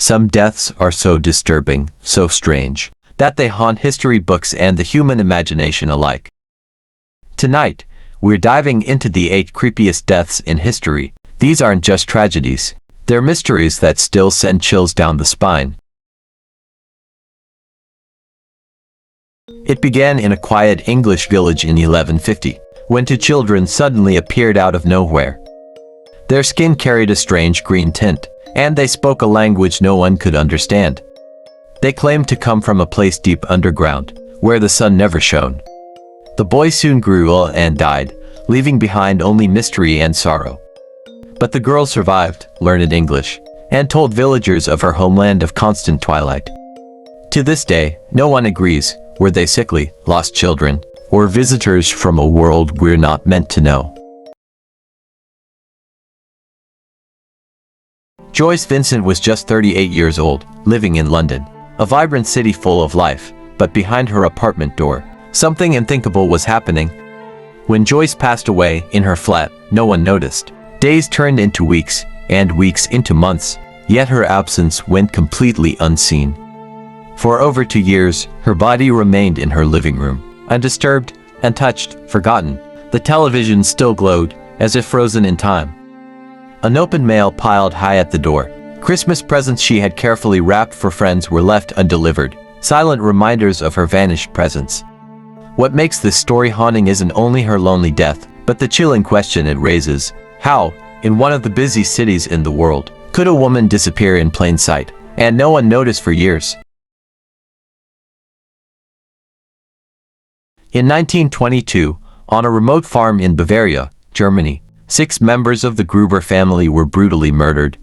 Some deaths are so disturbing, so strange, that they haunt history books and the human imagination alike. Tonight, we're diving into the 8 creepiest deaths in history. These aren't just tragedies, they're mysteries that still send chills down the spine. It began in a quiet English village in 1150, when 2 children suddenly appeared out of nowhere. Their skin carried a strange green tint, and they spoke a language no one could understand. They claimed to come from a place deep underground, where the sun never shone. The boy soon grew ill and died, leaving behind only mystery and sorrow. But the girl survived, learned English, and told villagers of her homeland of constant twilight. To this day, no one agrees, were they sickly, lost children, or visitors from a world we're not meant to know. Joyce Vincent was just 38 years old, living in London, a vibrant city full of life, but behind her apartment door, something unthinkable was happening. When Joyce passed away in her flat, no one noticed. Days turned into weeks, and weeks into months, yet her absence went completely unseen. For over 2 years, her body remained in her living room, undisturbed, untouched, forgotten. The television still glowed, as if frozen in time. Unopened mail piled high at the door. Christmas presents she had carefully wrapped for friends were left undelivered, silent reminders of her vanished presence. What makes this story haunting isn't only her lonely death, but the chilling question it raises: how, in one of the busy cities in the world, could a woman disappear in plain sight, and no one notice for years? In 1922, on a remote farm in Bavaria, Germany, 6 members of the Gruber family were brutally murdered.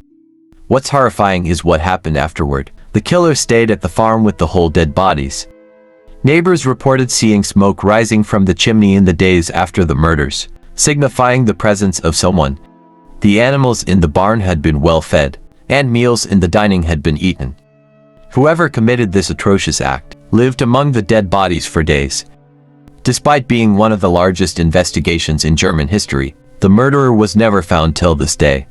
What's horrifying is what happened afterward. The killer stayed at the farm with the whole dead bodies. Neighbors reported seeing smoke rising from the chimney in the days after the murders, signifying the presence of someone. The animals in the barn had been well fed, and meals in the dining had been eaten. Whoever committed this atrocious act lived among the dead bodies for days. Despite being one of the largest investigations in German history, the murderer was never found till this day.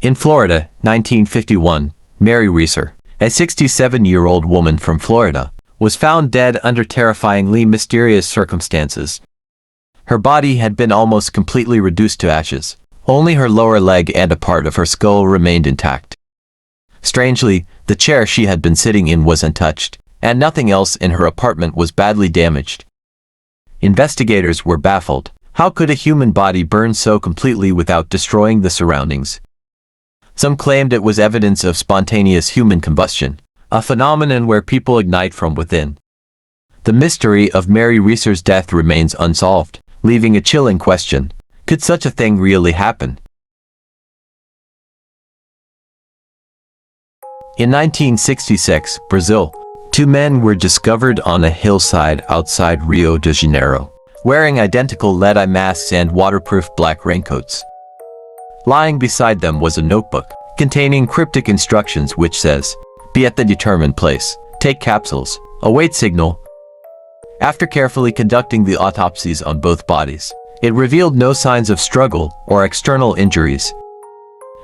In Florida, 1951, Mary REESER, a 67-year-old woman from Florida, was found dead under terrifyingly mysterious circumstances. Her body had been almost completely reduced to ashes. Only her lower leg and a part of her skull remained intact. Strangely, the chair she had been sitting in was untouched, and nothing else in her apartment was badly damaged. Investigators were baffled. How could a human body burn so completely without destroying the surroundings? Some claimed it was evidence of spontaneous human combustion, a phenomenon where people ignite from within. The mystery of Mary REESER's death remains unsolved, leaving a chilling question: could such a thing really happen? In 1966, Brazil, 2 men were discovered on a hillside outside Rio de Janeiro, wearing identical lead-eye masks and waterproof black raincoats. Lying beside them was a notebook, containing cryptic instructions which says, "Be at the determined place, take capsules, await signal." After carefully conducting the autopsies on both bodies, it revealed no signs of struggle or external injuries.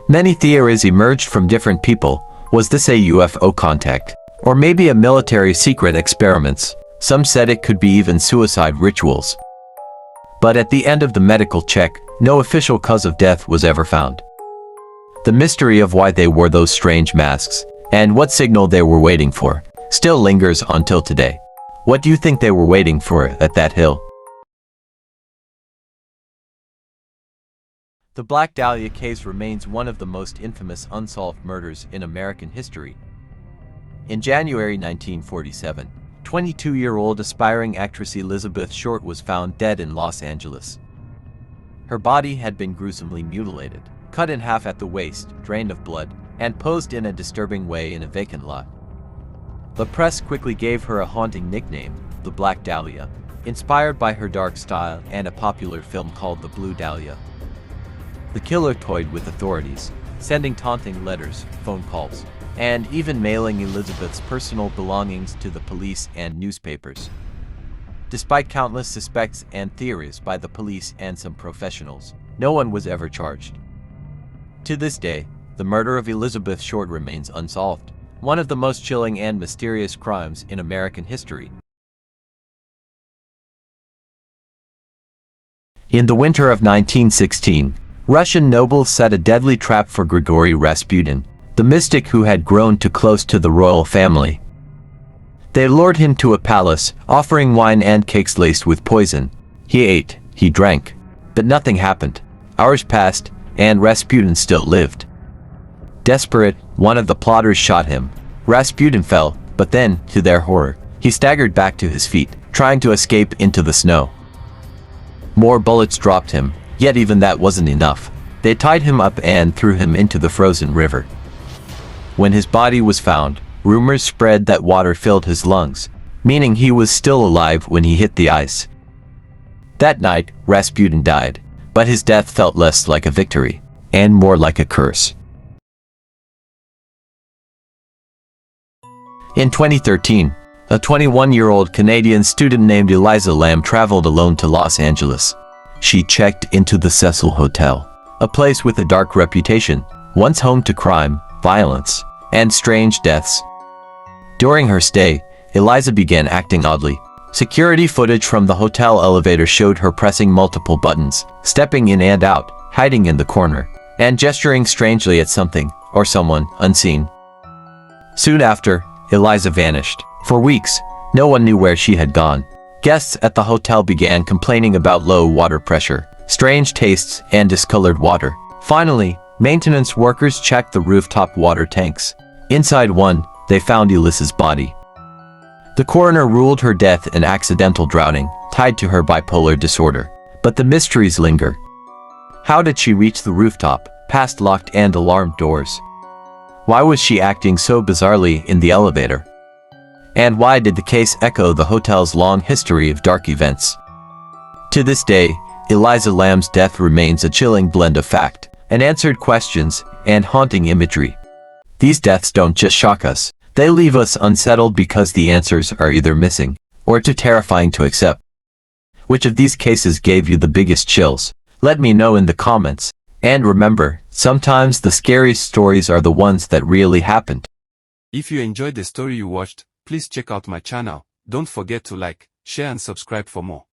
Many theories emerged from different people. Was this a UFO contact? Or maybe a military secret experiments? Some said it could be even suicide rituals. But at the end of the medical check, no official cause of death was ever found. The mystery of why they wore those strange masks, and what signal they were waiting for, still lingers until today. What do you think they were waiting for at that hill? The Black Dahlia case remains one of the most infamous unsolved murders in American history. In January 1947, 22-year-old aspiring actress Elizabeth Short was found dead in Los Angeles. Her body had been gruesomely mutilated, cut in half at the waist, drained of blood, and posed in a disturbing way in a vacant lot. The press quickly gave her a haunting nickname, the Black Dahlia, inspired by her dark style and a popular film called The Blue Dahlia. The killer toyed with authorities, sending taunting letters, phone calls, and even mailing Elizabeth's personal belongings to the police and newspapers. Despite countless suspects and theories by the police and some professionals, no one was ever charged. To this day, the murder of Elizabeth Short remains unsolved, one of the most chilling and mysterious crimes in American history. In the winter of 1916, Russian nobles set a deadly trap for Grigori Rasputin, the mystic who had grown too close to the royal family. They lured him to a palace, offering wine and cakes laced with poison. He ate, he drank, but nothing happened. Hours passed, and Rasputin still lived. Desperate, one of the plotters shot him. Rasputin fell, but then, to their horror, he staggered back to his feet, trying to escape into the snow. More bullets dropped him, yet even that wasn't enough. They tied him up and threw him into the frozen river. When his body was found, rumors spread that water filled his lungs, meaning he was still alive when he hit the ice. That night, Rasputin died, but his death felt less like a victory, and more like a curse. In 2013, a 21-year-old Canadian student named ELISA Lam traveled alone to Los Angeles. She checked into the Cecil Hotel, a place with a dark reputation, once home to crime, violence, and strange deaths. During her stay, ELISA began acting oddly. Security footage from the hotel elevator showed her pressing multiple buttons, stepping in and out, hiding in the corner, and gesturing strangely at something, or someone, unseen. Soon after, ELISA vanished. For weeks, no one knew where she had gone. Guests at the hotel began complaining about low water pressure, strange tastes, and discolored water. Finally, maintenance workers checked the rooftop water tanks. Inside one, they found ELISA's body. The coroner ruled her death an accidental drowning, tied to her bipolar disorder. But the mysteries linger. How did she reach the rooftop, past locked and alarmed doors? Why was she acting so bizarrely in the elevator? And why did the case echo the hotel's long history of dark events? To this day, ELISA Lam's death remains a chilling blend of fact, unanswered questions, and haunting imagery. These deaths don't just shock us, they leave us unsettled because the answers are either missing, or too terrifying to accept. Which of these cases gave you the biggest chills? Let me know in the comments. And remember, sometimes the scariest stories are the ones that really happened. If you enjoyed the story you watched, please check out my channel. Don't forget to like, share and subscribe for more.